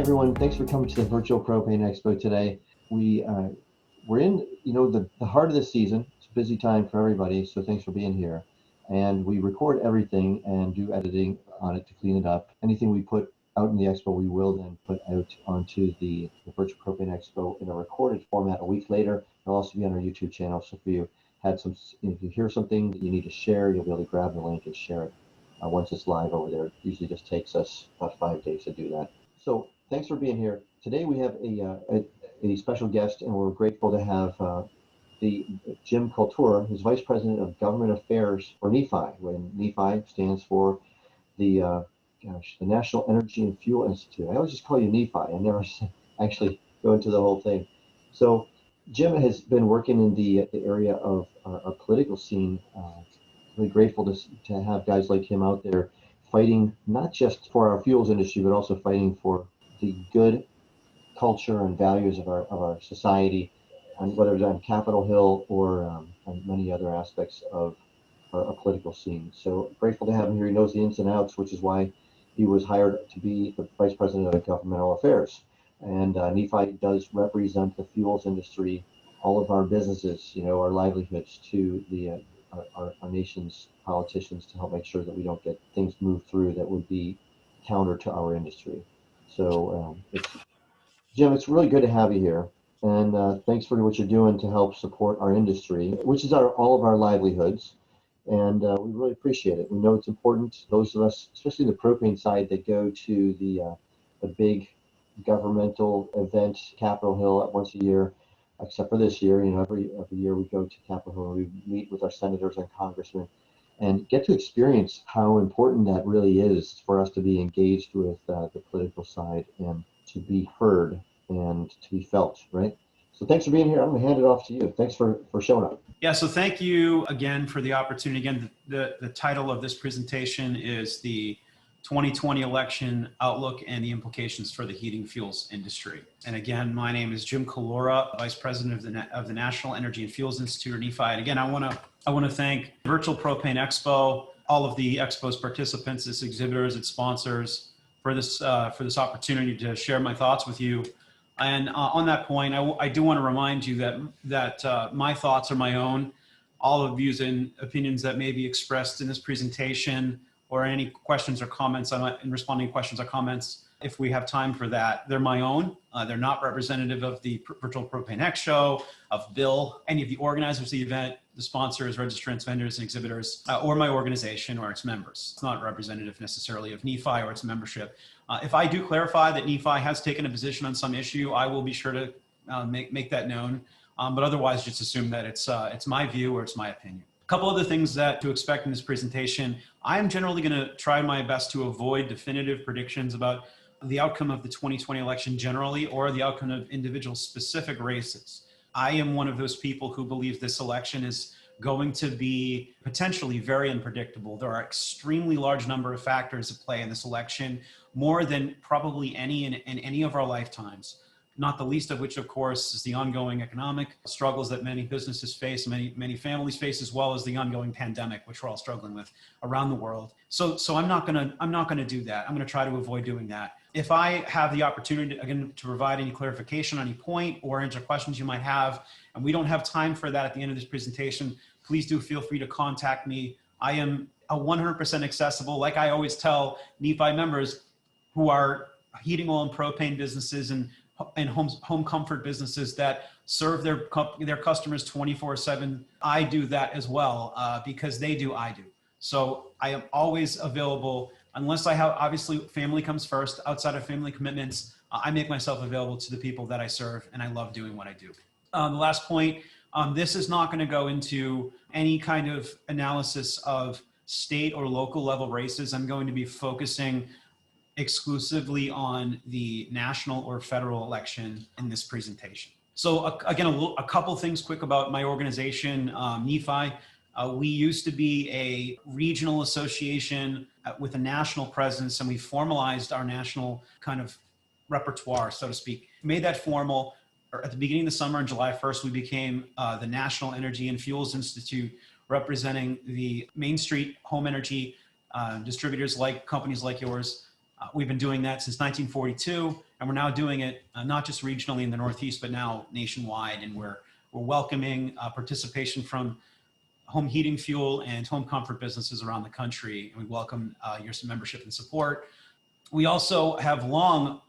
everyone. Thanks for coming to the virtual propane expo today. We're in, the heart of the season. It's a busy time for everybody, so thanks for being here. And we record everything and do editing on it to clean it up. Anything we put out in the expo, we will then put out onto the virtual propane expo in a recorded format a week later. It'll also be on our YouTube channel. So if you hear something that you need to share, you'll be able to grab the link and share it once it's live over there. It usually just takes us about 5 days to do that. So thanks for being here. Today we have a special guest, and we're grateful to have the Jim Collura, who's Vice President of Government Affairs for NEFI. When NEFI stands for the National Energy and Fuel Institute. I always just call you NEFI. I never actually go into the whole thing. So Jim has been working in the area of our political scene. Really grateful to have guys like him out there fighting not just for our fuels industry, but also fighting for the good culture and values of our society, and whether it's on Capitol Hill or on many other aspects of our political scene. So grateful to have him here. He knows the ins and outs, which is why he was hired to be the Vice President of Governmental Affairs. And NEFI does represent the fuels industry, all of our businesses, our livelihoods, to our nation's politicians, to help make sure that we don't get things moved through that would be counter to our industry. So Jim, it's really good to have you here. And thanks for what you're doing to help support our industry, which is all of our livelihoods. And we really appreciate it. We know it's important. Those of us, especially the propane side, that go to the big governmental event, Capitol Hill, once a year, except for this year. Every year we go to Capitol Hill and we meet with our senators and congressmen and get to experience how important that really is for us to be engaged with the political side and to be heard and to be felt, right? So thanks for being here. I'm going to hand it off to you. Thanks for showing up. Yeah, so thank you again for the opportunity. Again, the title of this presentation is the 2020 Election Outlook and the Implications for the Heating Fuels Industry. And again, my name is Jim Collura, Vice President of the National Energy and Fuels Institute, or NEFI. And again, I want to thank Virtual Propane Expo, all of the Expo's participants, its exhibitors, its sponsors, for this opportunity to share my thoughts with you. And on that point, I do want to remind you that my thoughts are my own. All of views and opinions that may be expressed in this presentation, or any questions or comments in responding to questions or comments, if we have time for that, they're my own. They're not representative of the Virtual Propane X Show, of Bill, any of the organizers of the event, the sponsors, registrants, vendors, and exhibitors, or my organization or its members. It's not representative necessarily of NEFI or its membership. If I do clarify that NEFI has taken a position on some issue, I will be sure to make that known. But otherwise, just assume that it's my view or it's my opinion. A couple other things to expect in this presentation. I'm generally going to try my best to avoid definitive predictions about the outcome of the 2020 election generally, or the outcome of individual specific races. I am one of those people who believes this election is going to be potentially very unpredictable. There are extremely large number of factors at play in this election, more than probably any in any of our lifetimes. Not the least of which, of course, is the ongoing economic struggles that many businesses face, many families face, as well as the ongoing pandemic, which we're all struggling with around the world. So I'm not gonna do that. I'm gonna try to avoid doing that. If I have the opportunity, again, to provide any clarification on any point or answer questions you might have, and we don't have time for that at the end of this presentation, please do feel free to contact me. I am 100% accessible. Like I always tell NEFI members who are heating oil and propane businesses and home comfort businesses that serve their customers 24/7. I do that as well because they do, I do. So I am always available, unless I have, obviously family comes first. Outside of family commitments, I make myself available to the people that I serve, and I love doing what I do. The last point, this is not going to go into any kind of analysis of state or local level races. I'm going to be focusing exclusively on the national or federal election in this presentation. So again, a couple things quick about my organization, NEFI. We used to be a regional association with a national presence, and we formalized our national kind of repertoire, so to speak. Made that formal at the beginning of the summer. On July 1st, we became the National Energy and Fuels Institute, representing the Main Street home energy distributors, like companies like yours. We've been doing that since 1942, And we're now doing it not just regionally in the Northeast, but now nationwide. And we're welcoming participation from home heating fuel and home comfort businesses around the country. And we welcome your membership and support. We also have long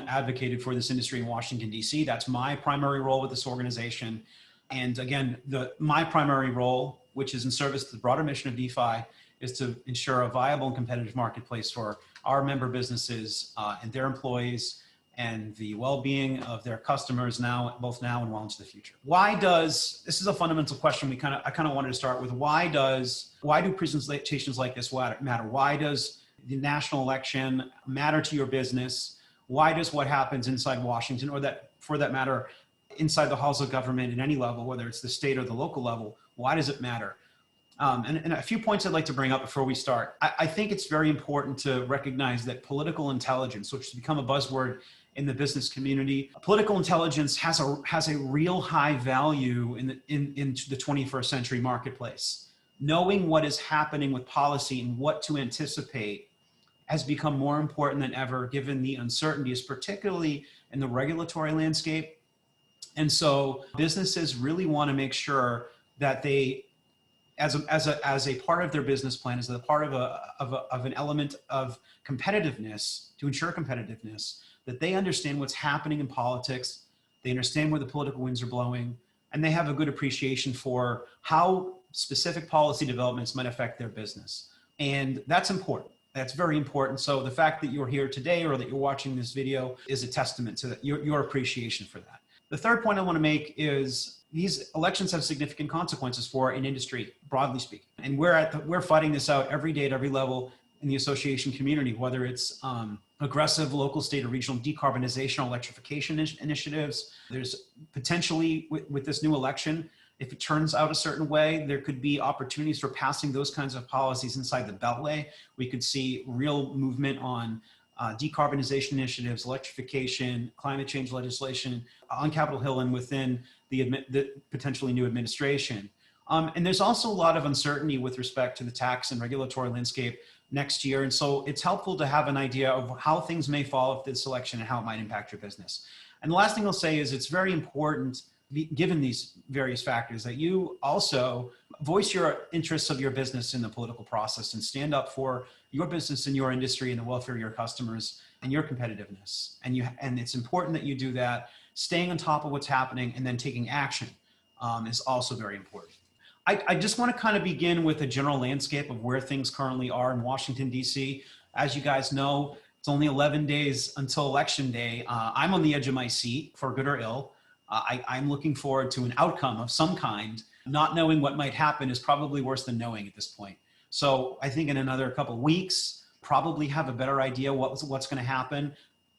advocated for this industry in Washington, D.C. That's my primary role with this organization. And again, my primary role, which is in service to the broader mission of NEFI, is to ensure a viable and competitive marketplace for our member businesses and their employees and the well-being of their customers both now and well into the future. This is a fundamental question I kind of wanted to start with. Why do presentations like this matter? Why does the national election matter to your business? Why does what happens inside Washington, or that for that matter, inside the halls of government at any level, whether it's the state or the local level, why does it matter? And a few points I'd like to bring up before we start. I think it's very important to recognize that political intelligence, which has become a buzzword in the business community, political intelligence has a real high value in the 21st century marketplace. Knowing what is happening with policy and what to anticipate has become more important than ever, given the uncertainties, particularly in the regulatory landscape. And so businesses really want to make sure that they, as a part of their business plan, as a part of an element of competitiveness, to ensure competitiveness, that they understand what's happening in politics, they understand where the political winds are blowing, and they have a good appreciation for how specific policy developments might affect their business. And that's important. That's very important. So the fact that you're here today or that you're watching this video is a testament to your appreciation for that. The third point I want to make is these elections have significant consequences for an industry, broadly speaking. And we're fighting this out every day at every level in the association community, whether it's aggressive local, state, or regional decarbonization or electrification initiatives. There's potentially, with this new election, if it turns out a certain way, there could be opportunities for passing those kinds of policies inside the Beltway. We could see real movement on decarbonization initiatives, electrification, climate change legislation on Capitol Hill and within the potentially new administration. And there's also a lot of uncertainty with respect to the tax and regulatory landscape next year. And so it's helpful to have an idea of how things may fall if this election and how it might impact your business. And the last thing I'll say is it's very important, given these various factors, that you also voice your interests of your business in the political process and stand up for your business and your industry and the welfare of your customers and your competitiveness. And it's important that you do that. Staying on top of what's happening and then taking action is also very important. I just want to kind of begin with a general landscape of where things currently are in Washington, D.C. As you guys know, it's only 11 days until Election Day. I'm on the edge of my seat, for good or ill. I'm looking forward to an outcome of some kind. Not knowing what might happen is probably worse than knowing at this point. So I think in another couple of weeks, probably have a better idea what's going to happen.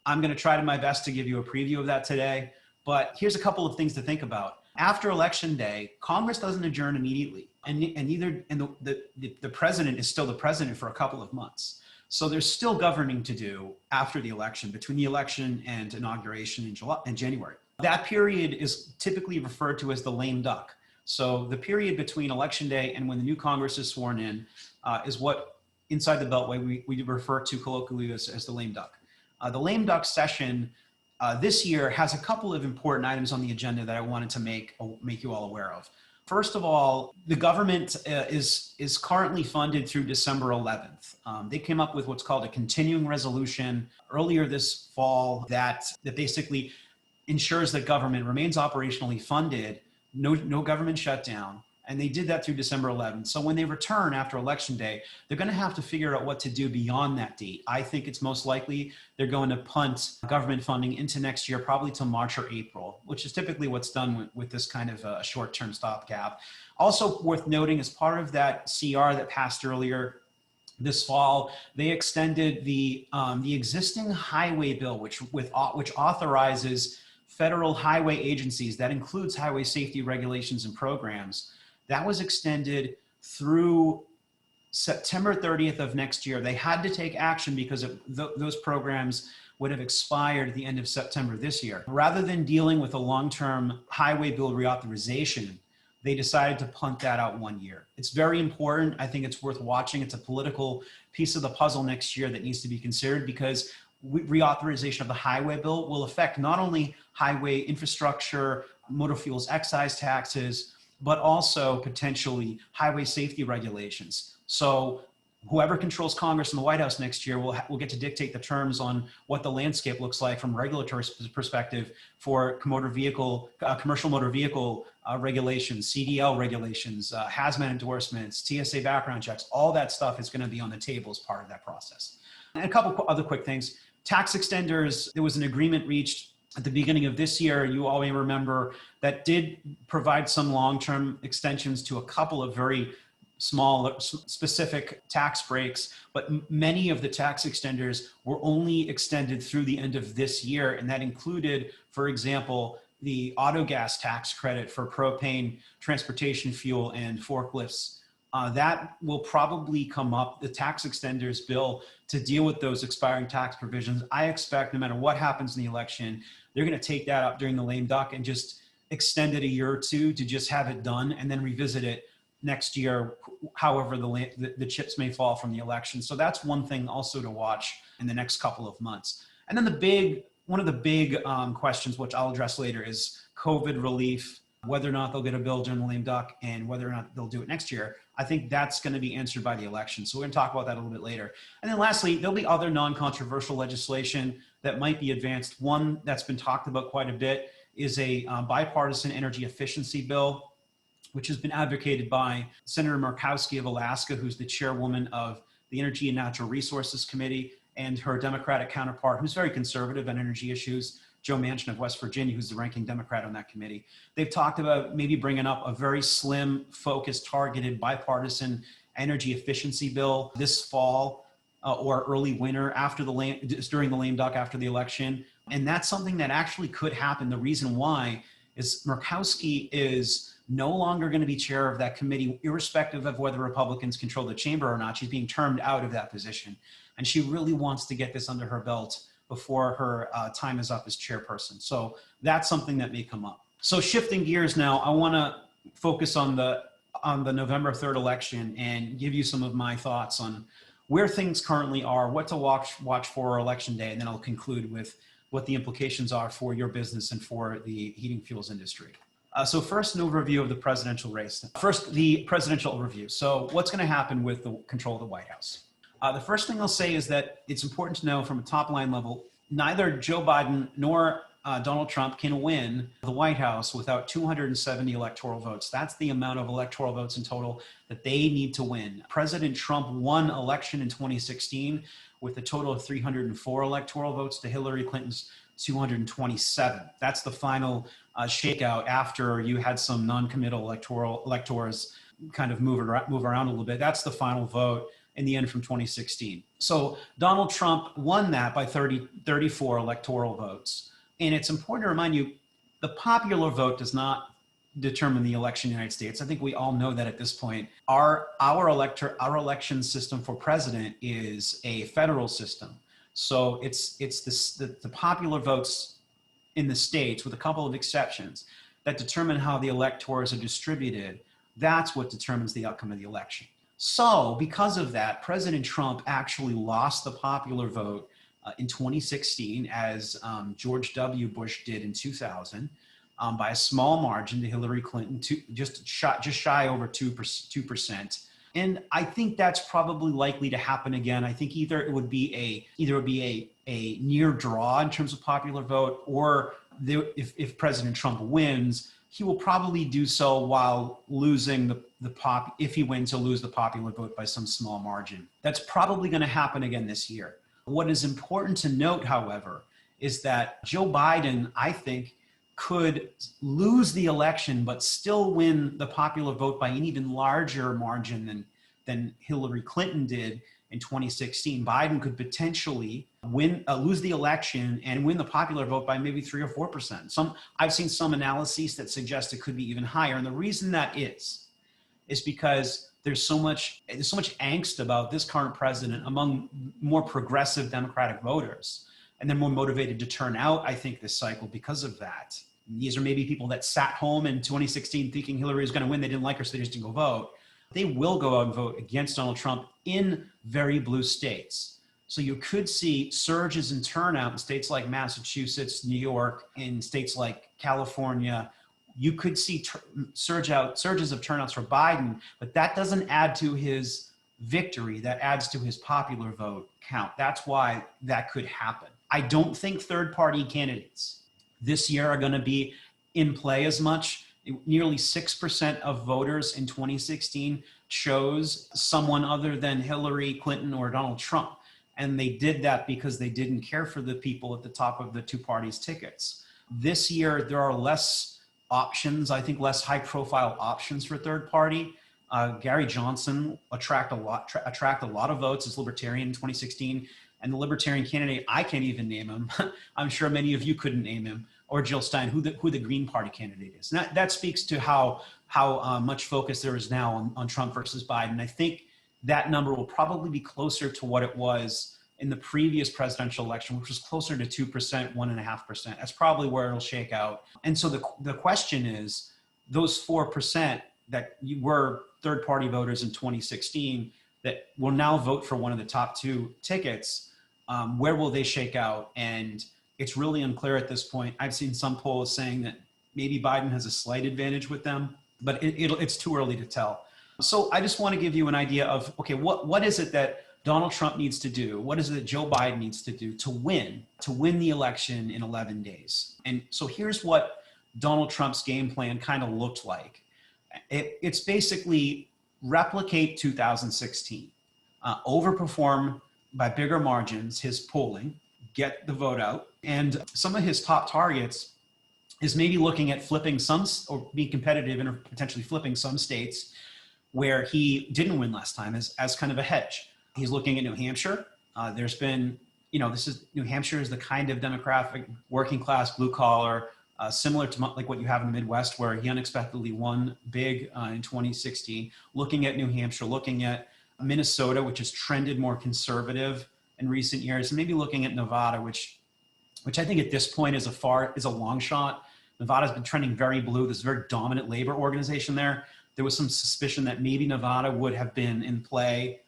I'm going to try my best to give you a preview of that today. But here's a couple of things to think about. After Election Day, Congress doesn't adjourn immediately, and the president is still the president for a couple of months. So there's still governing to do after the election, between the election and inauguration in January. That period is typically referred to as the lame duck. So the period between Election Day and when the new Congress is sworn in is what inside the Beltway we refer to colloquially as the lame duck. The lame duck session this year has a couple of important items on the agenda that I wanted to make you all aware of. First of all, the government is currently funded through December 11th. They came up with what's called a continuing resolution earlier this fall that basically ensures that government remains operationally funded, no government shutdown. And they did that through December 11th. So when they return after Election Day, they're going to have to figure out what to do beyond that date. I think it's most likely they're going to punt government funding into next year, probably till March or April, which is typically what's done with this kind of a short-term stopgap. Also worth noting, as part of that CR that passed earlier this fall, they extended the existing highway bill, which authorizes federal highway agencies, that includes highway safety regulations and programs. That was extended through September 30th of next year. They had to take action because those programs would have expired at the end of September this year. Rather than dealing with a long-term highway bill reauthorization, they decided to punt that out 1 year. It's very important. I think it's worth watching. It's a political piece of the puzzle next year that needs to be considered, because reauthorization of the highway bill will affect not only highway infrastructure, motor fuels excise taxes, but also potentially highway safety regulations. So whoever controls Congress and the White House next year will get to dictate the terms on what the landscape looks like from a regulatory perspective for commercial motor vehicle regulations, CDL regulations, hazmat endorsements, TSA background checks. All that stuff is going to be on the table as part of that process. And a couple other quick things. Tax extenders, there was an agreement reached at the beginning of this year, you all may remember, that did provide some long-term extensions to a couple of very small specific tax breaks, but many of the tax extenders were only extended through the end of this year. And that included, for example, the auto gas tax credit for propane, transportation fuel, and forklifts. That will probably come up, the tax extenders bill, to deal with those expiring tax provisions. I expect no matter what happens in the election, they're going to take that up during the lame duck and just extend it a year or two to just have it done and then revisit it next year, however the chips may fall from the election. So that's one thing also to watch in the next couple of months. And then one of the big questions, which I'll address later, is COVID relief, whether or not they'll get a bill during the lame duck and whether or not they'll do it next year. I think that's going to be answered by the election. So we're going to talk about that a little bit later. And then lastly, there'll be other non-controversial legislation that might be advanced. One that's been talked about quite a bit is a bipartisan energy efficiency bill, which has been advocated by Senator Murkowski of Alaska, who's the chairwoman of the Energy and Natural Resources Committee, and her Democratic counterpart, who's very conservative on energy issues, Joe Manchin of West Virginia, who's the ranking Democrat on that committee. They've talked about maybe bringing up a very slim, focused, targeted, bipartisan energy efficiency bill this fall or early winter during the lame duck after the election. And that's something that actually could happen. The reason why is Murkowski is no longer going to be chair of that committee, irrespective of whether Republicans control the chamber or not. She's being termed out of that position. And she really wants to get this under her belt before her time is up as chairperson. So that's something that may come up. So shifting gears now, I want to focus on the November 3rd election and give you some of my thoughts on where things currently are, what to watch for election day, and then I'll conclude with what the implications are for your business and for the heating fuels industry. So first, an overview of the presidential race. First, the presidential overview. So what's going to happen with the control of the White House? The first thing I'll say is that it's important to know from a top line level, neither Joe Biden nor Donald Trump can win the White House without 270 electoral votes. That's the amount of electoral votes in total that they need to win. President Trump won election in 2016 with a total of 304 electoral votes to Hillary Clinton's 227. That's the final shakeout after you had some non-committal electors kind of move around a little bit. That's the final vote in the end from 2016. So Donald Trump won that by 34 electoral votes. And it's important to remind you, the popular vote does not determine the election in the United States. I think we all know that at this point. Our election system for president is a federal system. So it's the popular votes in the states, with a couple of exceptions, that determine how the electors are distributed. That's what determines the outcome of the election. So because of that, President Trump actually lost the popular vote in 2016, as George W. Bush did in 2000, by a small margin to Hillary Clinton, just shy over 2%. And I think that's probably likely to happen again. I think either it would be a near draw in terms of popular vote, or if President Trump wins, he will probably do so while losing if he wins, he'll lose the popular vote by some small margin. That's probably going to happen again this year. What is important to note, however, is that Joe Biden, I think, could lose the election but still win the popular vote by an even larger margin than Hillary Clinton did in 2016. Biden could potentially lose the election and win the popular vote by maybe 3 or 4%. I've seen some analyses that suggest it could be even higher. And the reason that is because there's so much angst about this current president among more progressive Democratic voters. And they're more motivated to turn out, I think, this cycle because of that. These are maybe people that sat home in 2016 thinking Hillary was going to win. They didn't like her, so they just didn't go vote. They will go out and vote against Donald Trump in very blue states. So you could see surges in turnout in states like Massachusetts, New York, in states like California. You could see surges of turnouts for Biden, but that doesn't add to his victory. That adds to his popular vote count. That's why that could happen. I don't think third-party candidates this year are going to be in play as much. Nearly 6% of voters in 2016 chose someone other than Hillary Clinton or Donald Trump. And they did that because they didn't care for the people at the top of the two parties' tickets. This year, there are less options, I think less high profile options for third party. Gary Johnson attract a lot of votes as Libertarian in 2016. And the Libertarian candidate, I can't even name him. I'm sure many of you couldn't name him, or Jill Stein, who the Green Party candidate is. And that speaks to how much focus there is now on Trump versus Biden. I think that number will probably be closer to what it was in the previous presidential election, which was closer to 2%, 1.5%. That's probably where it'll shake out. And so the question is, those 4% that were third-party voters in 2016 that will now vote for one of the top two tickets, where will they shake out? And it's really unclear at this point. I've seen some polls saying that maybe Biden has a slight advantage with them, but it's too early to tell. So I just want to give you an idea of, okay, what is it that Donald Trump needs to do? What is it that Joe Biden needs to do to win the election in 11 days? And so here's what Donald Trump's game plan kind of looked like. It's basically replicate 2016, overperform by bigger margins his polling, get the vote out. And some of his top targets is maybe looking at flipping some, or being competitive and potentially flipping some states where he didn't win last time as kind of a hedge. He's looking at New Hampshire. There's been, New Hampshire is the kind of demographic, working class, blue collar, similar to like what you have in the Midwest, where he unexpectedly won big in 2016. Looking at New Hampshire, looking at Minnesota, which has trended more conservative in recent years, and maybe looking at Nevada, which I think at this point is a long shot. Nevada's been trending very blue. There's a very dominant labor organization there. There was some suspicion that maybe Nevada would have been in play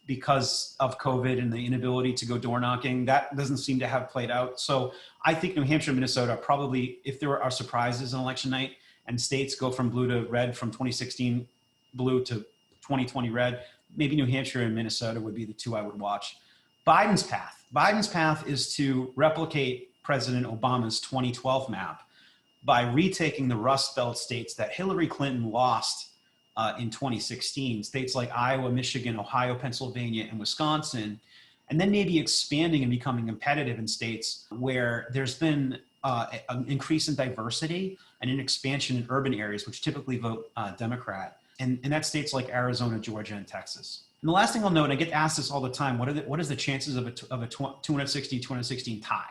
because of COVID and the inability to go door knocking. That doesn't seem to have played out. So I think New Hampshire and Minnesota probably, if there are surprises on election night and states go from blue to red, from 2016 blue to 2020 red, maybe New Hampshire and Minnesota would be the two I would watch. Biden's path is to replicate President Obama's 2012 map by retaking the Rust Belt states that Hillary Clinton lost in 2016, states like Iowa, Michigan, Ohio, Pennsylvania, and Wisconsin, and then maybe expanding and becoming competitive in states where there's been an increase in diversity and an expansion in urban areas, which typically vote Democrat. And that's states like Arizona, Georgia, and Texas. And the last thing I'll note, and I get asked this all the time, what is the chances of a 216 tie?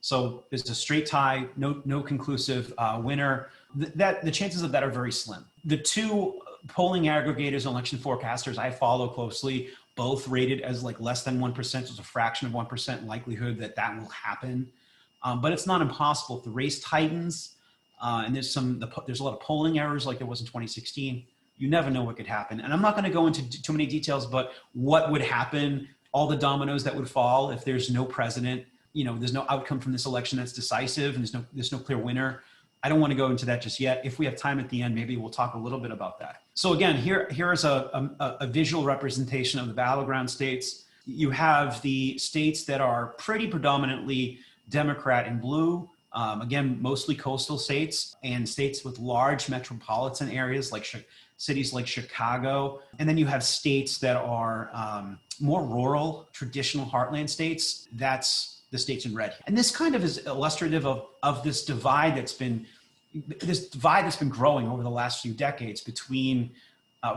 So there's a straight tie, no conclusive winner. The chances of that are very slim. The two polling aggregators and election forecasters I follow closely, both rated as like less than 1%, so it's a fraction of 1% likelihood that will happen. But it's not impossible. If the race tightens, and there's a lot of polling errors like there was in 2016, you never know what could happen. And I'm not going to go into too many details, but what would happen, all the dominoes that would fall if there's no president, there's no outcome from this election that's decisive, and there's no clear winner. I don't want to go into that just yet. If we have time at the end, maybe we'll talk a little bit about that. So again, here is a visual representation of the battleground states. You have the states that are pretty predominantly Democrat in blue, again, mostly coastal states and states with large metropolitan areas like cities like Chicago. And then you have states that are more rural, traditional heartland states. That's the states in red. And this kind of is illustrative of this divide that's been growing over the last few decades between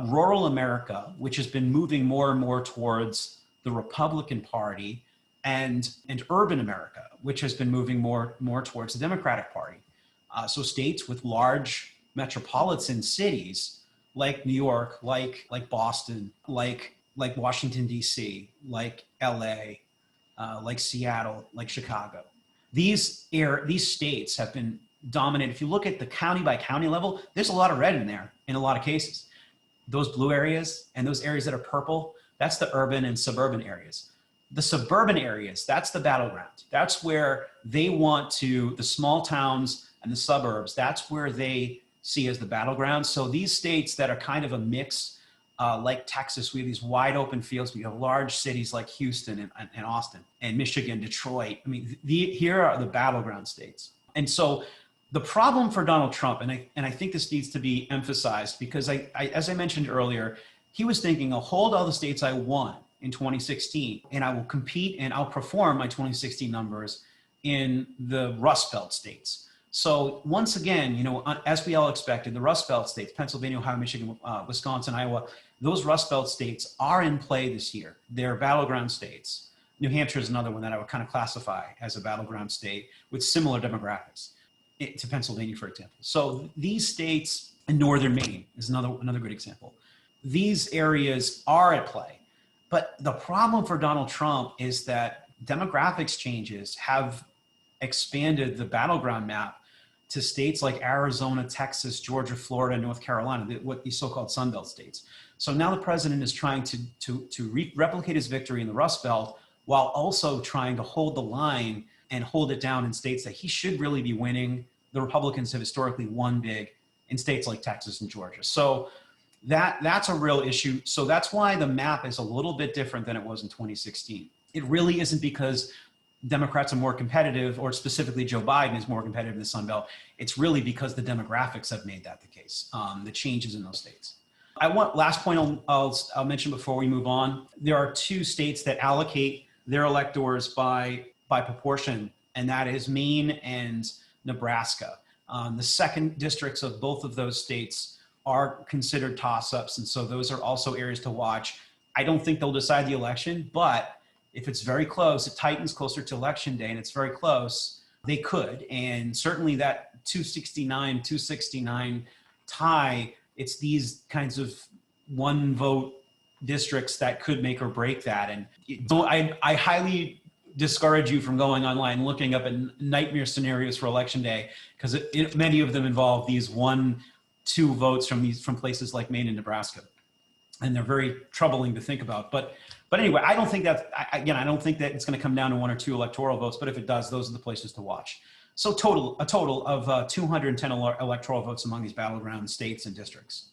rural America, which has been moving more and more towards the Republican Party, and urban America, which has been moving more towards the Democratic Party. So states with large metropolitan cities like New York, like Boston, like Washington, D.C., like L.A., like Seattle, like Chicago. These states have been dominated. If you look at the county by county level, there's a lot of red in there in a lot of cases. Those blue areas and those areas that are purple, that's the urban and suburban areas. The suburban areas, that's the battleground. That's where they want to, the small towns and the suburbs, that's where they see as the battleground. So these states that are kind of a mix, like Texas, we have these wide open fields. We have large cities like Houston and Austin and Michigan, Detroit. I mean, here are the battleground states. And so the problem for Donald Trump, and I think this needs to be emphasized, because as I mentioned earlier, he was thinking, I'll hold all the states I won in 2016, and I will compete and outperform my 2016 numbers in the Rust Belt states. So once again, as we all expected, the Rust Belt states, Pennsylvania, Ohio, Michigan, Wisconsin, Iowa, those Rust Belt states are in play this year. They're battleground states. New Hampshire is another one that I would kind of classify as a battleground state with similar demographics to Pennsylvania, for example. So these states, in northern Maine is another good example. These areas are at play. But the problem for Donald Trump is that demographics changes have expanded the battleground map to states like Arizona, Texas, Georgia, Florida, North Carolina, what these so-called Sun Belt states. So now the president is trying to replicate his victory in the Rust Belt while also trying to hold the line and hold it down in states that he should really be winning. The Republicans have historically won big in states like Texas and Georgia. So that's a real issue. So that's why the map is a little bit different than it was in 2016. It really isn't because Democrats are more competitive, or specifically Joe Biden is more competitive in the Sun Belt. It's really because the demographics have made that the case, the changes in those states. Last point I'll mention before we move on. There are two states that allocate their electors by proportion, and that is Maine and Nebraska. The second districts of both of those states are considered toss-ups, and so those are also areas to watch. I don't think they'll decide the election, but if it's very close, it tightens closer to election day and it's very close, they could. And certainly that 269 tie, it's these kinds of one vote districts that could make or break that. And I highly discourage you from going online and looking up at nightmare scenarios for election day, because many of them involve these 1-2 votes from places like Maine and Nebraska. And they're very troubling to think about. But anyway, I don't think that it's going to come down to 1 or 2 electoral votes, but if it does, those are the places to watch. So a total of 210 electoral votes among these battleground states and districts.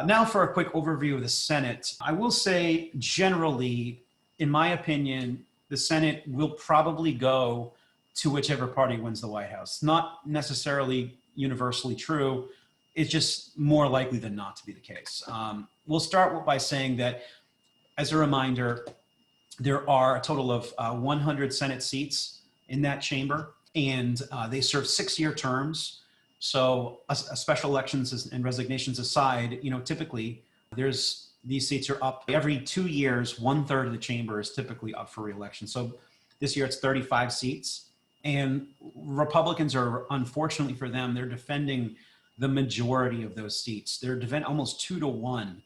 Now for a quick overview of the Senate. I will say generally, in my opinion, the Senate will probably go to whichever party wins the White House. Not necessarily universally true. It's just more likely than not to be the case. We'll start by saying that, as a reminder, there are a total of 100 Senate seats in that chamber, and they serve 6-year terms. So special elections and resignations aside, typically these seats are up every 2 years. 1/3 of the chamber is typically up for re-election. So this year it's 35 seats, and Republicans are, unfortunately for them, they're defending the majority of those seats. They're defending almost 2-1.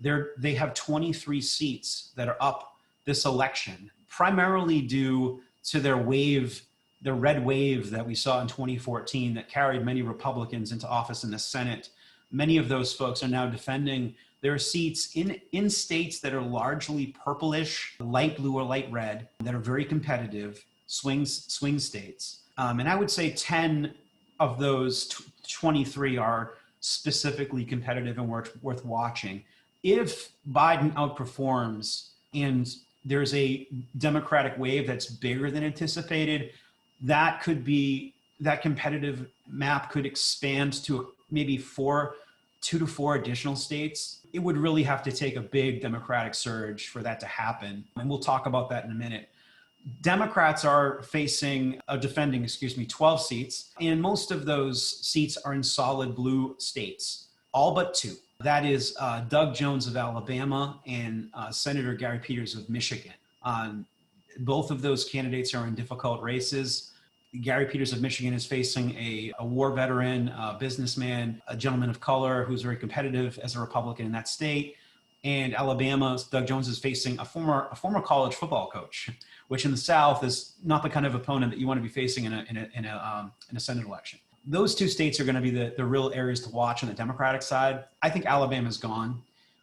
They have 23 seats that are up this election, primarily due to the red wave that we saw in 2014 that carried many Republicans into office in the Senate. Many of those folks are now defending their seats in states that are largely purplish, light blue or light red, that are very competitive, swing states. And I would say 10 of those 23 are specifically competitive and worth watching. If Biden outperforms and there's a Democratic wave that's bigger than anticipated, that competitive map could expand to maybe 2 to 4 additional states. It would really have to take a big Democratic surge for that to happen. And we'll talk about that in a minute. Democrats are defending 12 seats, and most of those seats are in solid blue states, all but 2. That is Doug Jones of Alabama and Senator Gary Peters of Michigan. Both of those candidates are in difficult races. Gary Peters of Michigan is facing a war veteran, a businessman, a gentleman of color who's very competitive as a Republican in that state. And Alabama's Doug Jones is facing a former college football coach, which in the South is not the kind of opponent that you want to be facing in a Senate election. Those 2 states are going to be the real areas to watch on the Democratic side. I think Alabama's gone.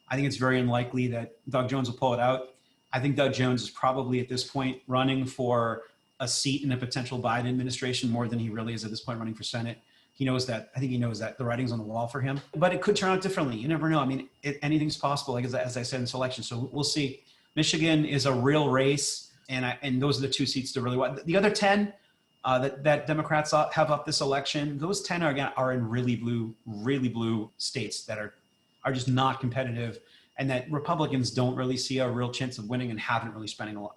I think it's very unlikely that Doug Jones will pull it out. I think Doug Jones is probably at this point running for a seat in a potential Biden administration more than he really is at this point running for Senate. He knows that. I think he knows that the writing's on the wall for him, but it could turn out differently. You never know. I mean, anything's possible, like as I said in this election. So we'll see. Michigan is a real race, and those are the 2 seats to really watch. The other 10 that Democrats have up this election, those 10 are in really blue states that are just not competitive, and that Republicans don't really see a real chance of winning and haven't really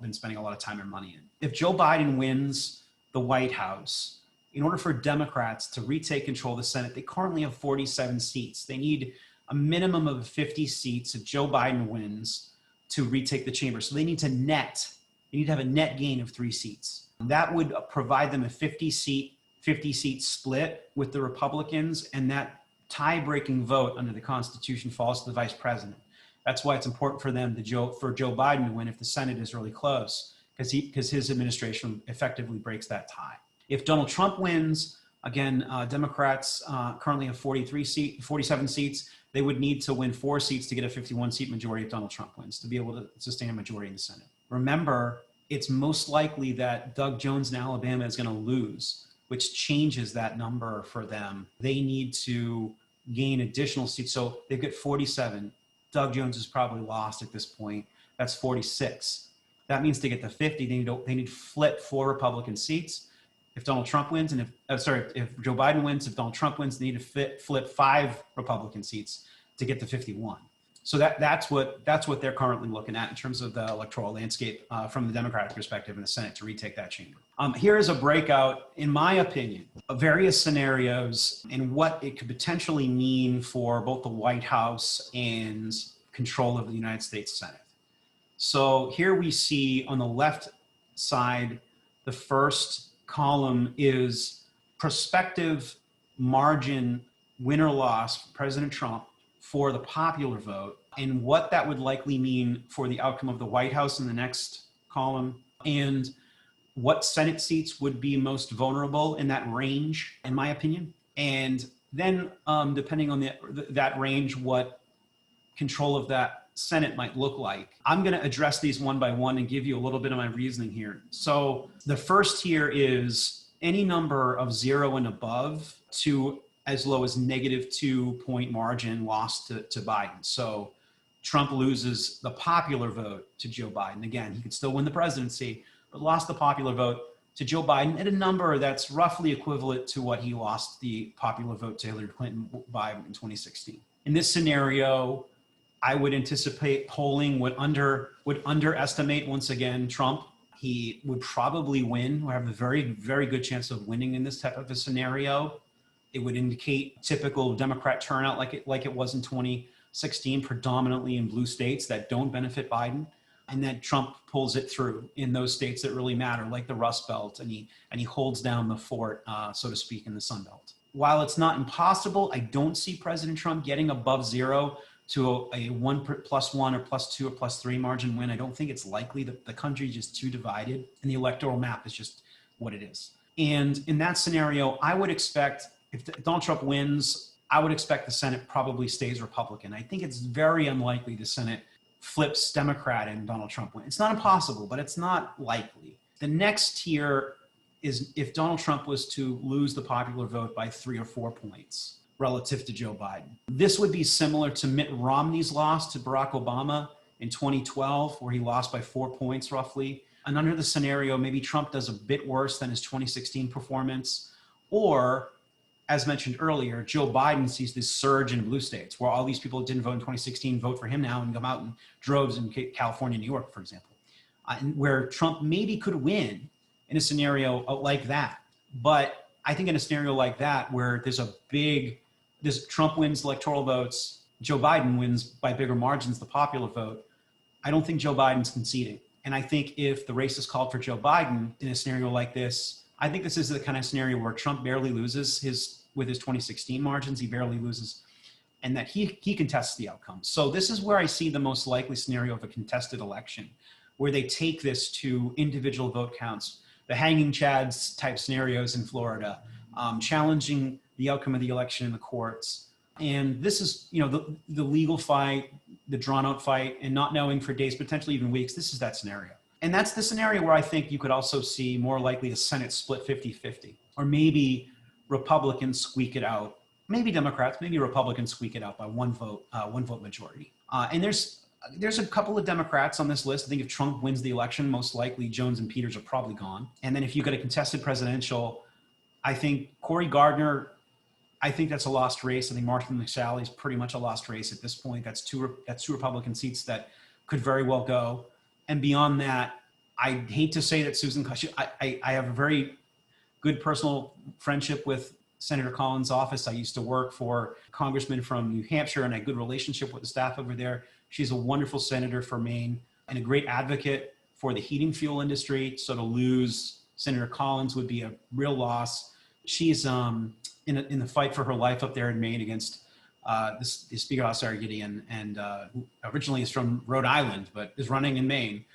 been spending a lot of time and money in. If Joe Biden wins the White House, in order for Democrats to retake control of the Senate, they currently have 47 seats. They need a minimum of 50 seats if Joe Biden wins to retake the chamber. So they need to have a net gain of 3 seats. That would provide them a 50 seat split with the Republicans, and that tie-breaking vote under the Constitution falls to the vice president. That's why it's important for for Joe Biden to win if the Senate is really close, because his administration effectively breaks that tie. If Donald Trump wins, again, Democrats currently have 47 seats. They would need to win 4 seats to get a 51-seat majority if Donald Trump wins to be able to sustain a majority in the Senate. Remember, it's most likely that Doug Jones in Alabama is going to lose, which changes that number for them. They need to gain additional seats. So they've got 47. Doug Jones is probably lost at this point. That's 46. That means to get to 50, they need to flip 4 Republican seats. If Donald Trump wins, and if Joe Biden wins, if Donald Trump wins, they need to flip 5 Republican seats to get to 51. So that's what they're currently looking at in terms of the electoral landscape from the Democratic perspective in the Senate to retake that chamber. Here is a breakout, in my opinion, of various scenarios and what it could potentially mean for both the White House and control of the United States Senate. So here we see on the left side, the first column is prospective margin win or loss for President Trump for the popular vote, and what that would likely mean for the outcome of the White House in the next column, and what Senate seats would be most vulnerable in that range, in my opinion. And then depending on that range, what control of that Senate might look like. I'm going to address these one by one and give you a little bit of my reasoning here. So the first here is any number of 0 and above to as low as -2 point margin lost to Biden. So Trump loses the popular vote to Joe Biden. Again, he could still win the presidency, but lost the popular vote to Joe Biden at a number that's roughly equivalent to what he lost the popular vote to Hillary Clinton by in 2016. In this scenario, I would anticipate polling would underestimate once again Trump. He would probably win, or have a very, very good chance of winning in this type of a scenario. It would indicate typical Democrat turnout like it was in 2016, predominantly in blue states that don't benefit Biden, and that Trump pulls it through in those states that really matter, like the Rust Belt, and he holds down the fort, so to speak, in the Sun Belt. While it's not impossible, I don't see President Trump getting above 0 to a 1 + 1 or +2 or +3 margin win. I don't think it's likely. The country is just too divided, and the electoral map is just what it is. And in that scenario, I would expect, if Donald Trump wins, I would expect the Senate probably stays Republican. I think it's very unlikely the Senate flips Democrat and Donald Trump wins. It's not impossible, but it's not likely. The next tier is if Donald Trump was to lose the popular vote by 3 or 4 points relative to Joe Biden. This would be similar to Mitt Romney's loss to Barack Obama in 2012, where he lost by 4 points roughly. And under the scenario, maybe Trump does a bit worse than his 2016 performance, or, as mentioned earlier, Joe Biden sees this surge in blue states where all these people that didn't vote in 2016 vote for him now and come out in droves in California, New York, for example, and where Trump maybe could win in a scenario like that. But I think in a scenario like that, where Trump wins electoral votes, Joe Biden wins by bigger margins the popular vote, I don't think Joe Biden's conceding. And I think if the race is called for Joe Biden in a scenario like this, I think this is the kind of scenario where Trump barely loses with his 2016 margins, he barely loses, and that he contests the outcome. So this is where I see the most likely scenario of a contested election, where they take this to individual vote counts, the hanging chads type scenarios in Florida, challenging the outcome of the election in the courts. And this is, the legal fight the drawn out fight and not knowing for days, potentially even weeks, this is that scenario. And that's the scenario where I think you could also see more likely a Senate split 50-50, or maybe Republicans squeak it out. Maybe Democrats, maybe Republicans squeak it out by one vote majority. And there's a couple of Democrats on this list. I think if Trump wins the election, most likely Jones and Peters are probably gone. And then if you get a contested presidential, I think Cory Gardner, I think that's a lost race. I think Martin McSally is pretty much a lost race at this point. That's two Republican seats that could very well go. And beyond that, I hate to say that Susan, I have a very good personal friendship with Senator Collins' office. I used to work for a congressman from New Hampshire, and I had a good relationship with the staff over there. She's a wonderful senator for Maine and a great advocate for the heating fuel industry. So to lose Senator Collins would be a real loss. She's in the fight for her life up there in Maine against the Speaker House Gideon, and who originally is from Rhode Island, but is running in Maine.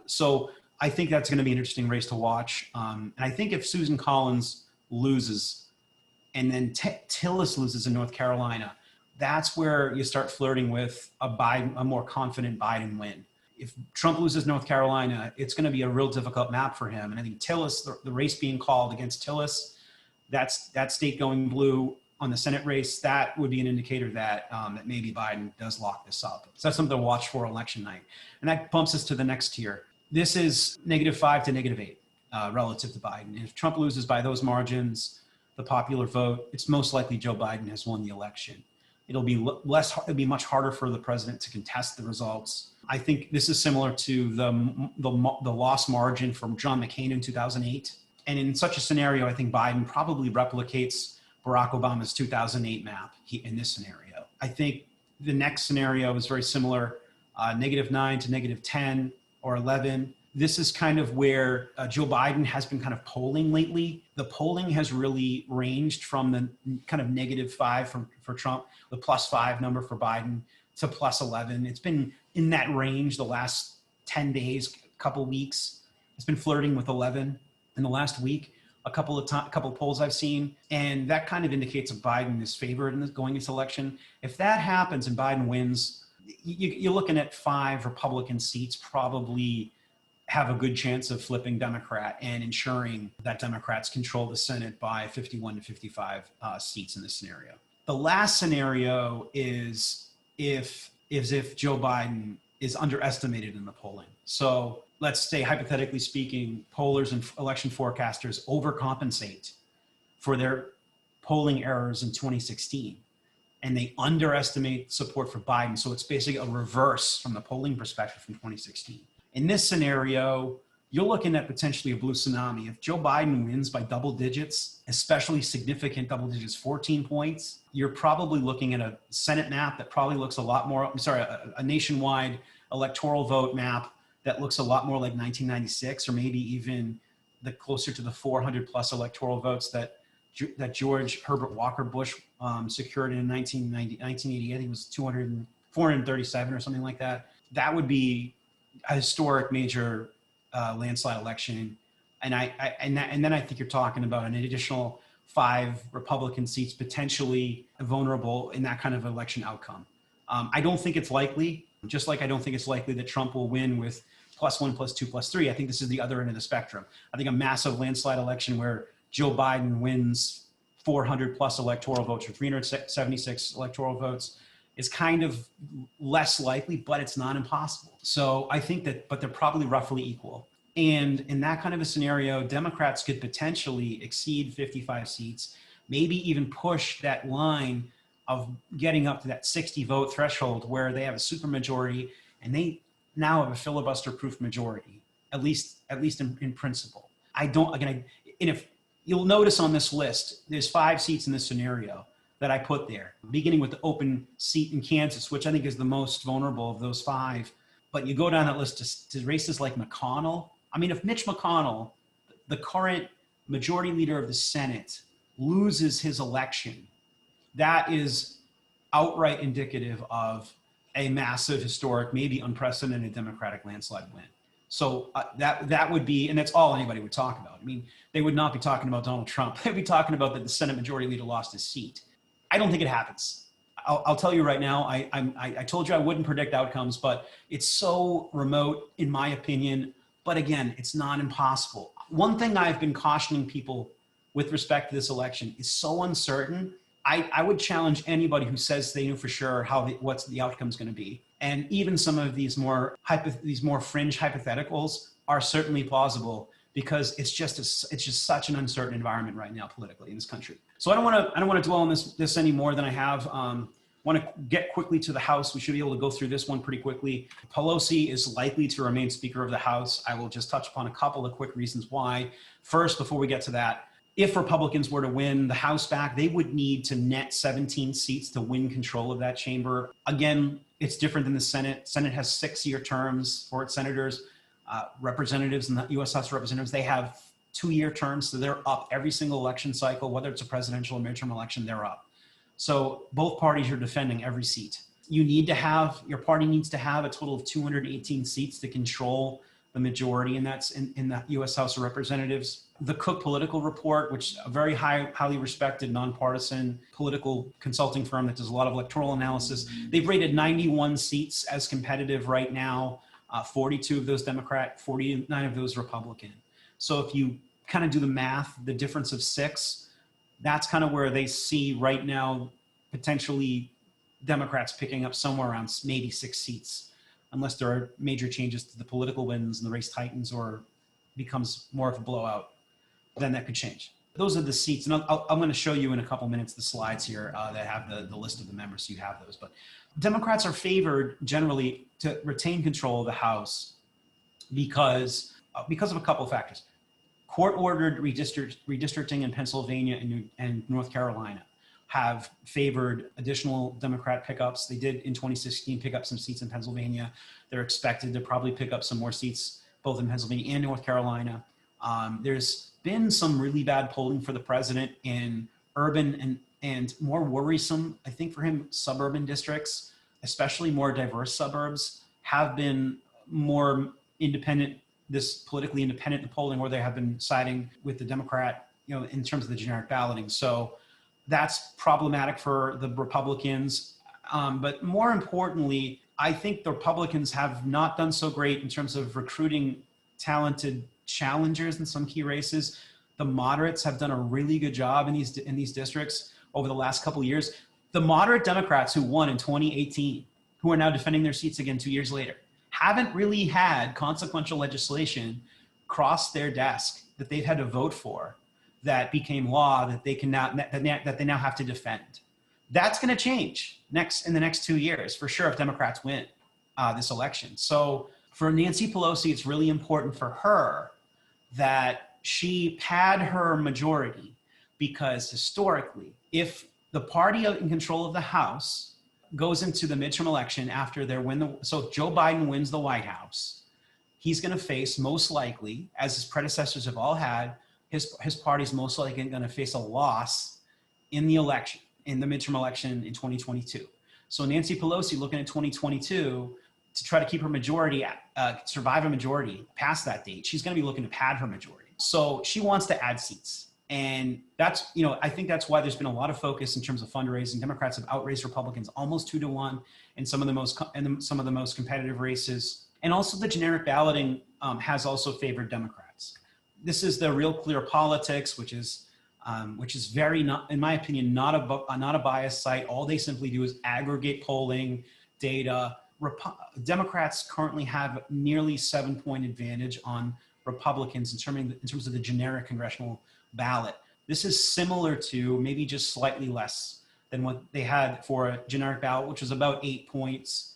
So I think that's going to be an interesting race to watch. And I think if Susan Collins loses and then Tillis loses in North Carolina, that's where you start flirting with a more confident Biden win. If Trump loses North Carolina, it's going to be a real difficult map for him. And I think Tillis, the race being called against Tillis, that state going blue on the Senate race, that would be an indicator that that maybe Biden does lock this up. So that's something to watch for election night. And that bumps us to the next tier. This is -5 to -8 relative to Biden. And if Trump loses by those margins, the popular vote, it's most likely Joe Biden has won the election. It'll be much harder for the president to contest the results. I think this is similar to the loss margin from John McCain in 2008. And in such a scenario, I think Biden probably replicates Barack Obama's 2008 map in this scenario. I think the next scenario is very similar, -9 to -10 or 11. This is kind of where Joe Biden has been kind of polling lately. The polling has really ranged from the kind of -5 for Trump, the +5 number for Biden, to +11. It's been in that range the last 10 days, couple weeks. It's been flirting with 11 in the last week. A couple of polls I've seen, and that kind of indicates that Biden is favored in this going into election. If that happens and Biden wins, you're looking at 5 Republican seats probably have a good chance of flipping Democrat and ensuring that Democrats control the Senate by 51 to 55 seats in this scenario. The last scenario is if Joe Biden is underestimated in the polling. So let's say, hypothetically speaking, pollers and election forecasters overcompensate for their polling errors in 2016, and they underestimate support for Biden. So it's basically a reverse from the polling perspective from 2016. In this scenario, you're looking at potentially a blue tsunami. If Joe Biden wins by double digits, especially significant double digits, 14 points, you're probably looking at a Senate map that probably looks a lot more, a nationwide electoral vote map that looks a lot more like 1996, or maybe even closer to the 400 plus electoral votes that George Herbert Walker Bush secured in 1980. I think it was 437 or something like that. That would be a historic major landslide election. And then I think you're talking about an additional 5 Republican seats potentially vulnerable in that kind of election outcome. I don't think it's likely, just like I don't think it's likely that Trump will win with +1, +2, +3. I think this is the other end of the spectrum. I think a massive landslide election where Joe Biden wins 400 plus electoral votes or 376 electoral votes is kind of less likely, but it's not impossible. So I think that, but they're probably roughly equal. And in that kind of a scenario, Democrats could potentially exceed 55 seats, maybe even push that line of getting up to that 60 vote threshold where they have a supermajority and they now have a filibuster-proof majority, at least in principle. And if you'll notice on this list, there's 5 seats in this scenario that I put there, beginning with the open seat in Kansas, which I think is the most vulnerable of those 5. But you go down that list to races like McConnell. I mean, if Mitch McConnell, the current majority leader of the Senate, loses his election, that is outright indicative of a massive, historic, maybe unprecedented Democratic landslide win. So that would be, and that's all anybody would talk about. I mean, they would not be talking about Donald Trump. They'd be talking about that the Senate majority leader lost his seat. I don't think it happens. I'll tell you right now, I told you I wouldn't predict outcomes, but it's so remote in my opinion. But again, it's not impossible. One thing I've been cautioning people with respect to this election is so uncertain. I would challenge anybody who says they knew for sure what's the outcome is going to be. And even some of these more fringe hypotheticals are certainly plausible, because it's just such an uncertain environment right now politically in this country. So I don't want to dwell on this any more than I have. Want to get quickly to the House. We should be able to go through this one pretty quickly. Pelosi is likely to remain Speaker of the House. I will just touch upon a couple of quick reasons why. First, before we get to that, if Republicans were to win the House back, they would need to net 17 seats to win control of that chamber. Again, it's different than the Senate. Senate has 6-year terms for its senators. Representatives in the U.S. House of Representatives, they have 2-year terms, so they're up every single election cycle, whether it's a presidential or midterm election, they're up. So both parties are defending every seat. Your party needs to have a total of 218 seats to control the majority, and that's in the U.S. House of Representatives. The Cook Political Report, which a very highly respected, nonpartisan political consulting firm that does a lot of electoral analysis, they've rated 91 seats as competitive right now. 42 of those Democrat, 49 of those Republican. So if you kind of do the math, the difference of 6, that's kind of where they see right now potentially Democrats picking up somewhere around maybe 6 seats, unless there are major changes to the political winds and the race tightens or becomes more of a blowout. Then that could change. Those are the seats, and I'm going to show you in a couple minutes the slides here that have the list of the members, so you have those. But Democrats are favored generally to retain control of the House because of a couple of factors. Court-ordered redistricting in Pennsylvania and North Carolina have favored additional Democrat pickups. They did in 2016 pick up some seats in Pennsylvania. They're expected to probably pick up some more seats both in Pennsylvania and North Carolina. There's been some really bad polling for the president in urban and more worrisome, I think for him, suburban districts, especially more diverse suburbs, have been more independent, this politically independent polling, where they have been siding with the Democrat, in terms of the generic balloting. So that's problematic for the Republicans. But more importantly, I think the Republicans have not done so great in terms of recruiting talented challengers in some key races. The moderates have done a really good job in these districts over the last couple of years. The moderate Democrats who won in 2018, who are now defending their seats again 2 years later, haven't really had consequential legislation cross their desk that they've had to vote for that became law that they now have to defend. That's going to change in the next 2 years for sure if Democrats win this election. So for Nancy Pelosi, it's really important for her that she pad her majority, because historically, if the party in control of the House goes into the midterm election after so if Joe Biden wins the White House, he's going to face, most likely, as his predecessors have all had, his party's most likely going to face a loss in the election, in the midterm election in 2022. So Nancy Pelosi, looking at 2022 to try to keep her majority, survive a majority past that date, she's going to be looking to pad her majority. So she wants to add seats. And that's, I think that's why there's been a lot of focus in terms of fundraising. Democrats have outraised Republicans almost 2-1 in some of the most competitive races. And also the generic balloting has also favored Democrats. This is the Real Clear Politics, which is very, not, in my opinion, not a biased site. All they simply do is aggregate polling data. Democrats currently have nearly 7-point advantage on Republicans in terms of the generic congressional ballot. This is similar to, maybe just slightly less than what they had for a generic ballot, which was about 8 points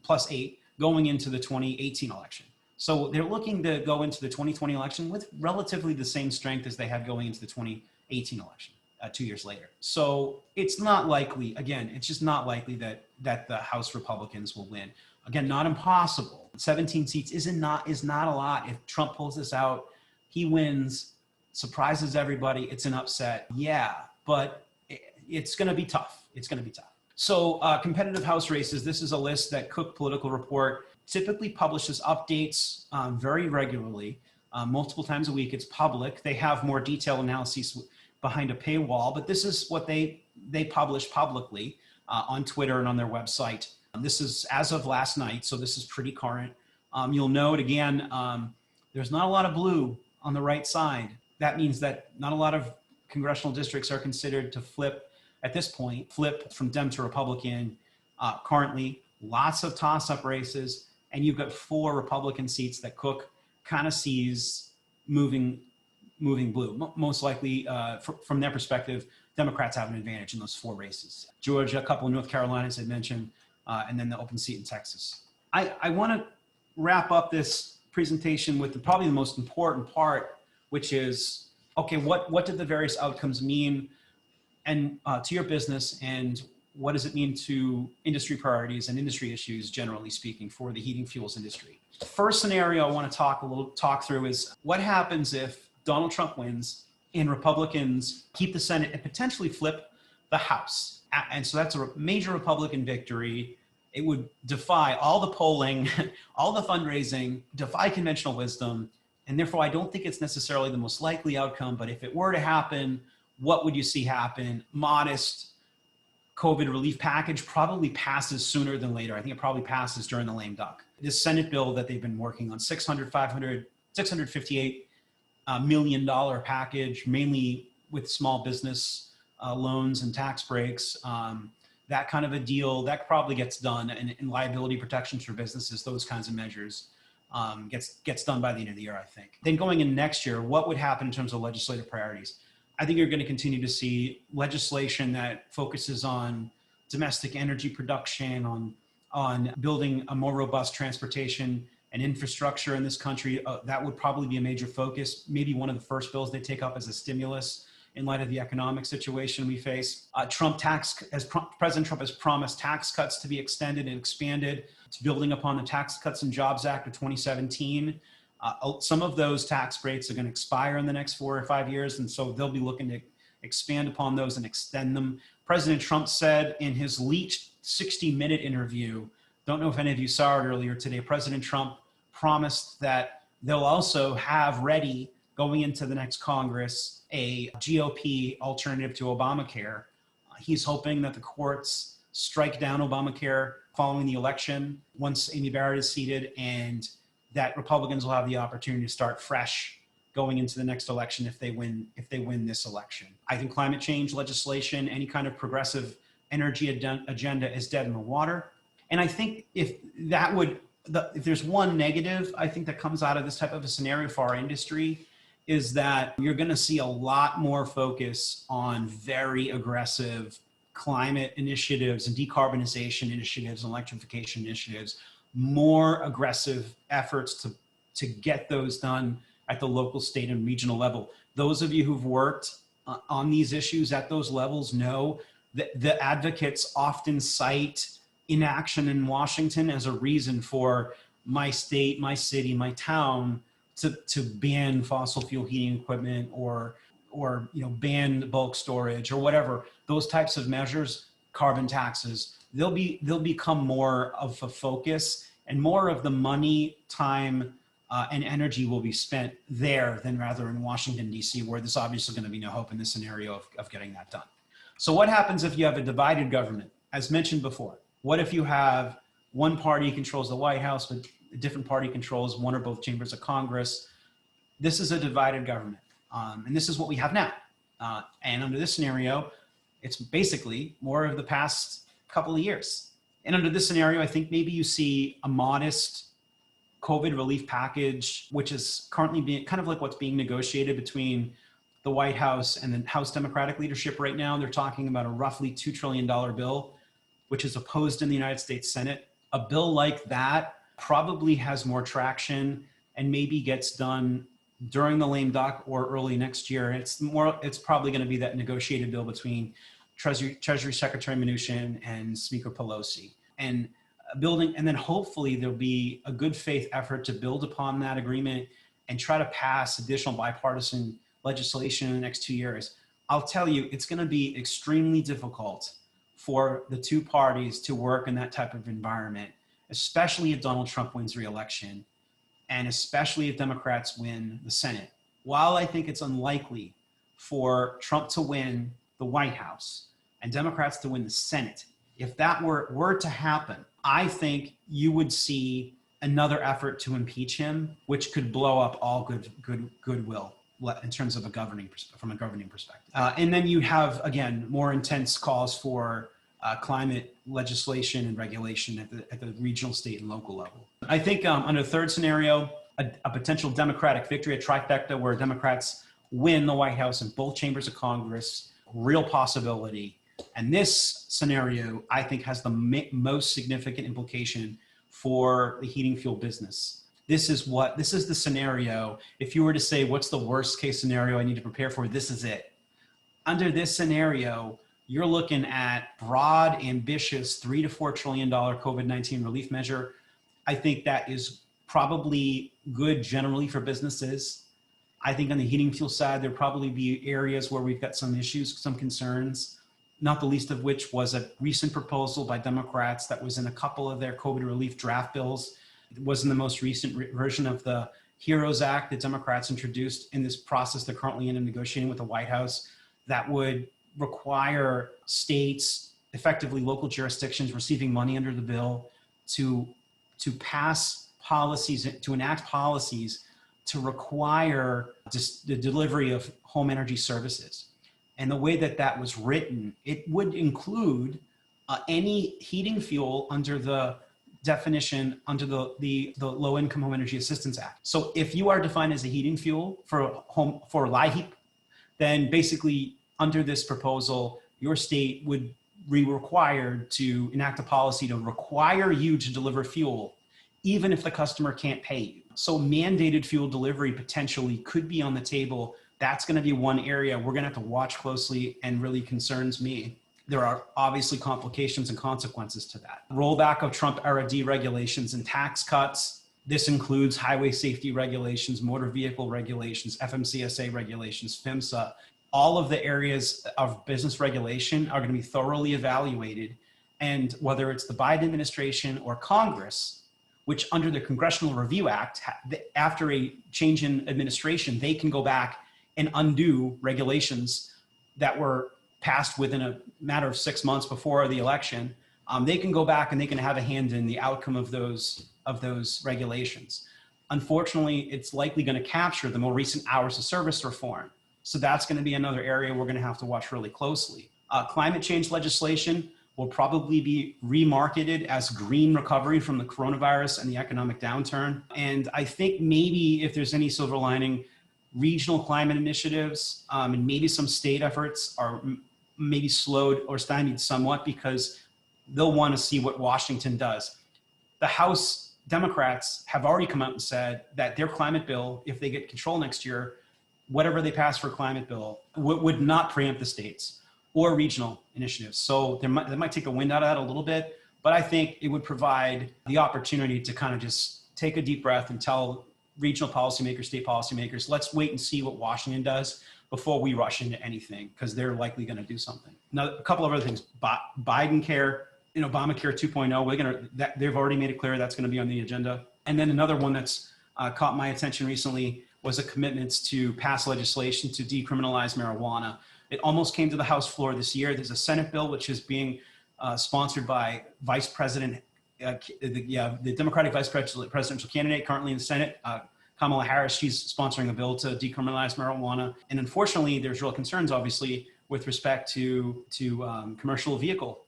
plus 8 going into the 2018 election. So they're looking to go into the 2020 election with relatively the same strength as they had going into the 2018 election 2 years later. So it's not likely, again, it's just not likely that the House Republicans will win. Again, not impossible. 17 seats is not a lot. If Trump pulls this out, he wins, surprises everybody, it's an upset. Yeah, but it's going to be tough. It's going to be tough. So competitive House races, this is a list that Cook Political Report typically publishes updates very regularly, multiple times a week. It's public. They have more detailed analyses behind a paywall, but this is what they publish publicly. on Twitter and on their website. This is as of last night, so this is pretty current. You'll note again, there's not a lot of blue on the right side. That means that not a lot of congressional districts are considered to flip at this point, flip from Dem to Republican. Currently, lots of toss-up races, and you've got 4 Republican seats that Cook kind of sees moving blue. Most likely, from their perspective, Democrats have an advantage in those 4 races. Georgia, a couple of North Carolinas I mentioned, and then the open seat in Texas. I want to wrap up this presentation with probably the most important part, which is, okay, what did the various outcomes mean and to your business, and what does it mean to industry priorities and industry issues, generally speaking, for the heating fuels industry? The first scenario I want to talk through is what happens if Donald Trump wins and Republicans keep the Senate and potentially flip the House. And so that's a major Republican victory. It would defy all the polling, all the fundraising, defy conventional wisdom. And therefore, I don't think it's necessarily the most likely outcome. But if it were to happen, what would you see happen? Modest COVID relief package probably passes sooner than later. I think it probably passes during the lame duck. This Senate bill that they've been working on, $658 million package, mainly with small business loans and tax breaks, that kind of a deal, that probably gets done, and liability protections for businesses, those kinds of measures, gets done by the end of the year, I think. Then going in next year, what would happen in terms of legislative priorities? I think you're going to continue to see legislation that focuses on domestic energy production, on building a more robust transportation and infrastructure in this country. That would probably be a major focus. Maybe one of the first bills they take up as a stimulus in light of the economic situation we face. President Trump has promised tax cuts to be extended and expanded. It's building upon the Tax Cuts and Jobs Act of 2017. Some of those tax breaks are going to expire in the next 4 or 5 years, and so they'll be looking to expand upon those and extend them. President Trump said in his leaked 60-minute interview, don't know if any of you saw it earlier today, President Trump promised that they'll also have ready, going into the next Congress, a GOP alternative to Obamacare. He's hoping that the courts strike down Obamacare following the election once Amy Barrett is seated, and that Republicans will have the opportunity to start fresh going into the next election if they win this election. I think climate change legislation, any kind of progressive energy agenda is dead in the water. And I think if there's one negative, I think that comes out of this type of a scenario for our industry, is that you're going to see a lot more focus on very aggressive climate initiatives and decarbonization initiatives and electrification initiatives, more aggressive efforts to get those done at the local, state, and regional level. Those of you who've worked on these issues at those levels know that the advocates often cite inaction in Washington as a reason for my state, my city, my town to ban fossil fuel heating equipment or ban bulk storage or whatever. Those types of measures, carbon taxes, they'll become more of a focus, and more of the money, time, and energy will be spent there than rather in Washington, D.C., where there's obviously going to be no hope in this scenario of getting that done. So what happens if you have a divided government? As mentioned before, what if you have one party controls the White House, but a different party controls one or both chambers of Congress? This is a divided government. And this is what we have now. And under this scenario, it's basically more of the past couple of years. And under this scenario, I think maybe you see a modest COVID relief package, which is currently being kind of like what's being negotiated between the White House and the House Democratic leadership right now. They're talking about a roughly $2 trillion bill, which is opposed in the United States Senate. A bill like that probably has more traction and maybe gets done during the lame duck or early next year. It's probably going to be that negotiated bill between Treasury Secretary Mnuchin and Speaker Pelosi. And then hopefully there'll be a good faith effort to build upon that agreement and try to pass additional bipartisan legislation in the next 2 years. I'll tell you, it's going to be extremely difficult for the two parties to work in that type of environment, especially if Donald Trump wins re-election, and especially if Democrats win the Senate. While I think it's unlikely for Trump to win the White House and Democrats to win the Senate, If that were to happen, I think you would see another effort to impeach him, which could blow up all goodwill in terms of from a governing perspective. And then you have, again, more intense calls for climate legislation and regulation at the regional, state, and local level. I think under the third scenario, a potential Democratic victory, a trifecta where Democrats win the White House and both chambers of Congress, real possibility. And this scenario, I think, has the most significant implication for the heating fuel business. This is the scenario. If you were to say, what's the worst case scenario I need to prepare for? This is it. Under this scenario, you're looking at broad, ambitious $3 to $4 trillion COVID-19 relief measure. I think that is probably good generally for businesses. I think on the heating fuel side, there'll probably be areas where we've got some issues, some concerns, not the least of which was a recent proposal by Democrats that was in a couple of their COVID relief draft bills. It was in the most recent version of the HEROES Act that Democrats introduced in this process they're currently in and negotiating with the White House that would require states, effectively local jurisdictions receiving money under the bill, to pass policies, to enact policies to require the delivery of home energy services. And the way that was written, it would include any heating fuel under the definition under the Low Income Home Energy Assistance Act. So if you are defined as a heating fuel for LIHEAP, then basically under this proposal, your state would be required to enact a policy to require you to deliver fuel, even if the customer can't pay you. So mandated fuel delivery potentially could be on the table. That's going to be one area we're going to have to watch closely and really concerns me. There are obviously complications and consequences to that. Rollback of Trump-era deregulations and tax cuts. This includes highway safety regulations, motor vehicle regulations, FMCSA regulations, PHMSA. All of the areas of business regulation are going to be thoroughly evaluated. And whether it's the Biden administration or Congress, which under the Congressional Review Act, after a change in administration, they can go back and undo regulations that were passed within a matter of 6 months before the election. They can go back and they can have a hand in the outcome of those regulations. Unfortunately, it's likely going to capture the more recent hours of service reform. So that's going to be another area we're going to have to watch really closely. Climate change legislation will probably be remarketed as green recovery from the coronavirus and the economic downturn. And I think maybe if there's any silver lining, regional climate initiatives and maybe some state efforts are maybe slowed or stymied somewhat because they'll want to see what Washington does. The House Democrats have already come out and said that their climate bill, if they get control next year, whatever they pass for climate bill would not preempt the states or regional initiatives. So they might take the wind out of that a little bit, but I think it would provide the opportunity to kind of just take a deep breath and tell regional policymakers, state policymakers, let's wait and see what Washington does before we rush into anything, because they're likely going to do something. Now, a couple of other things, Biden care, Obamacare 2.0, they've already made it clear that's going to be on the agenda. And then another one that's caught my attention recently was a commitment to pass legislation to decriminalize marijuana. It almost came to the House floor this year. There's a Senate bill which is being sponsored by Vice President, the Democratic Vice Presidential candidate currently in the Senate, Kamala Harris. She's sponsoring a bill to decriminalize marijuana. And unfortunately, there's real concerns, obviously, with respect to commercial vehicle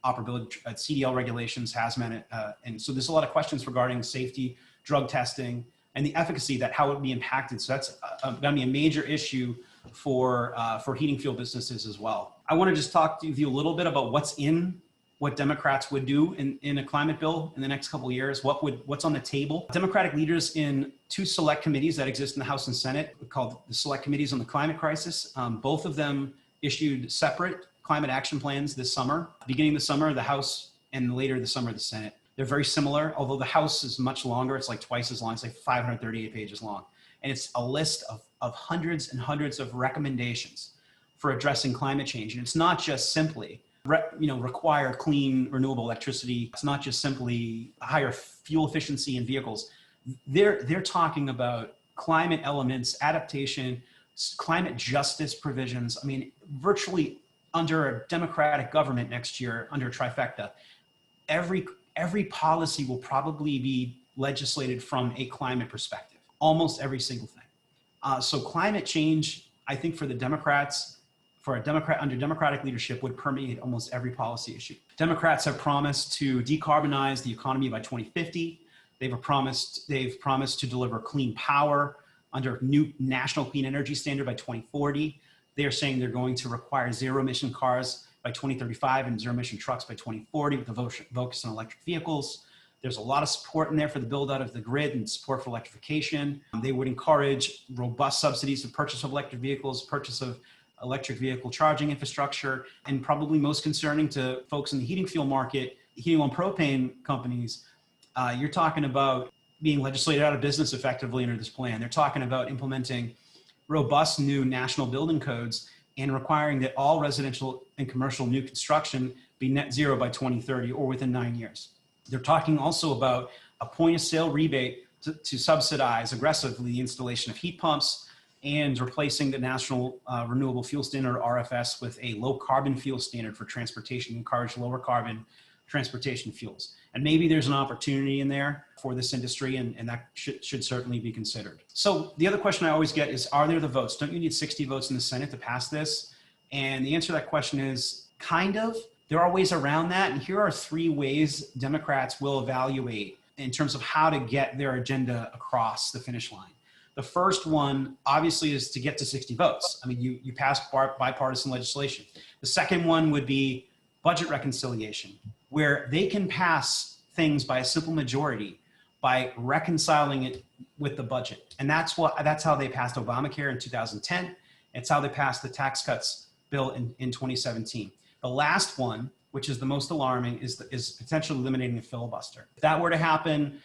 operability, CDL regulations, hazmat. And so there's a lot of questions regarding safety, drug testing, and the efficacy that how it would be impacted. So that's going to be a major issue for heating fuel businesses as well. I want to just talk to you a little bit about what Democrats would do in a climate bill in the next couple of years, what's on the table. Democratic leaders in two select committees that exist in the House and Senate called the Select Committees on the Climate Crisis. Both of them issued separate climate action plans this summer. Beginning this summer, the House, and later this summer, the Senate. They're very similar, although the House is much longer. It's like twice as long. It's like 538 pages long. And it's a list of hundreds and hundreds of recommendations for addressing climate change. And it's not just simply require clean, renewable electricity. It's not just simply higher fuel efficiency in vehicles. They're talking about climate elements, adaptation, climate justice provisions. I mean, virtually under a Democratic government next year, under a trifecta, every policy will probably be legislated from a climate perspective, almost every single thing. So climate change, I think for the Democrats, under Democratic leadership, would permeate almost every policy issue. Democrats have promised to decarbonize the economy by 2050. They've promised to deliver clean power under new national clean energy standard by 2040. They are saying they're going to require zero emission cars by 2035 and zero emission trucks by 2040 with a focus on electric vehicles. There's a lot of support in there for the build out of the grid and support for electrification. They would encourage robust subsidies for purchase of electric vehicles, purchase of electric vehicle charging infrastructure, and probably most concerning to folks in the heating fuel market, heating oil and propane companies, you're talking about being legislated out of business effectively under this plan. They're talking about implementing robust new national building codes and requiring that all residential and commercial new construction be net zero by 2030 or within 9 years. They're talking also about a point of sale rebate to subsidize aggressively the installation of heat pumps and replacing the National Renewable Fuel Standard, RFS, with a low carbon fuel standard for transportation, encourage lower carbon transportation fuels. And maybe there's an opportunity in there for this industry, and that should certainly be considered. So the other question I always get is, are there the votes? Don't you need 60 votes in the Senate to pass this? And the answer to that question is kind of. There are ways around that, and here are 3 ways Democrats will evaluate in terms of how to get their agenda across the finish line. The first one, obviously, is to get to 60 votes. I mean, you pass bipartisan legislation. The second one would be budget reconciliation, where they can pass things by a simple majority by reconciling it with the budget. And that's how they passed Obamacare in 2010. It's how they passed the tax cuts bill in 2017. The last one, which is the most alarming, is potentially eliminating the filibuster. If that were to happen,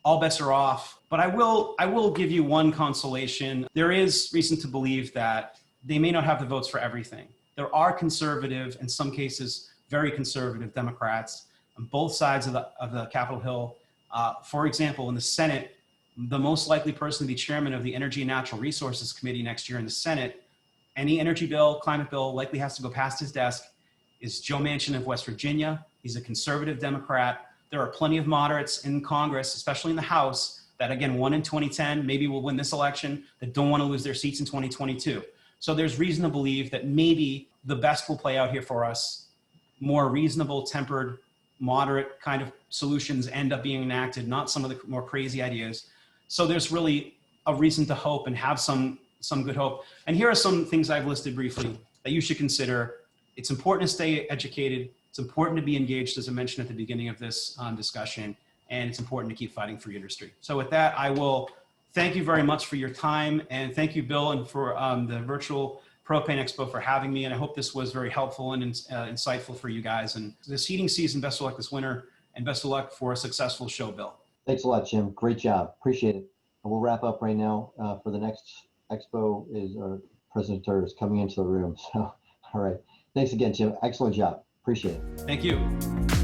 all bets are off. But I will give you one consolation. There is reason to believe that they may not have the votes for everything. There are conservative, in some cases, very conservative Democrats on both sides of the Capitol Hill. For example, in the Senate, the most likely person to be chairman of the Energy and Natural Resources Committee next year in the Senate, any energy bill, climate bill likely has to go past his desk, is Joe Manchin of West Virginia. He's a conservative Democrat. There are plenty of moderates in Congress, especially in the House, that again won in 2010, maybe will win this election, that don't want to lose their seats in 2022. So there's reason to believe that maybe the best will play out here for us. More reasonable, tempered, moderate kind of solutions end up being enacted, not some of the more crazy ideas. So there's really a reason to hope and have some good hope. And here are some things I've listed briefly that you should consider. It's important to stay educated. It's important to be engaged, as I mentioned at the beginning of this discussion, and it's important to keep fighting for your industry. So with that, I will thank you very much for your time, and thank you, Bill, and for the virtual Propane Expo for having me. And I hope this was very helpful and insightful for you guys. And this heating season, best of luck this winter, and best of luck for a successful show, Bill. Thanks a lot, Jim. Great job. Appreciate it. And we'll wrap up right now. For the next Expo is our President Tur is coming into the room. So, all right. Thanks again, Jim. Excellent job. Appreciate it. Thank you.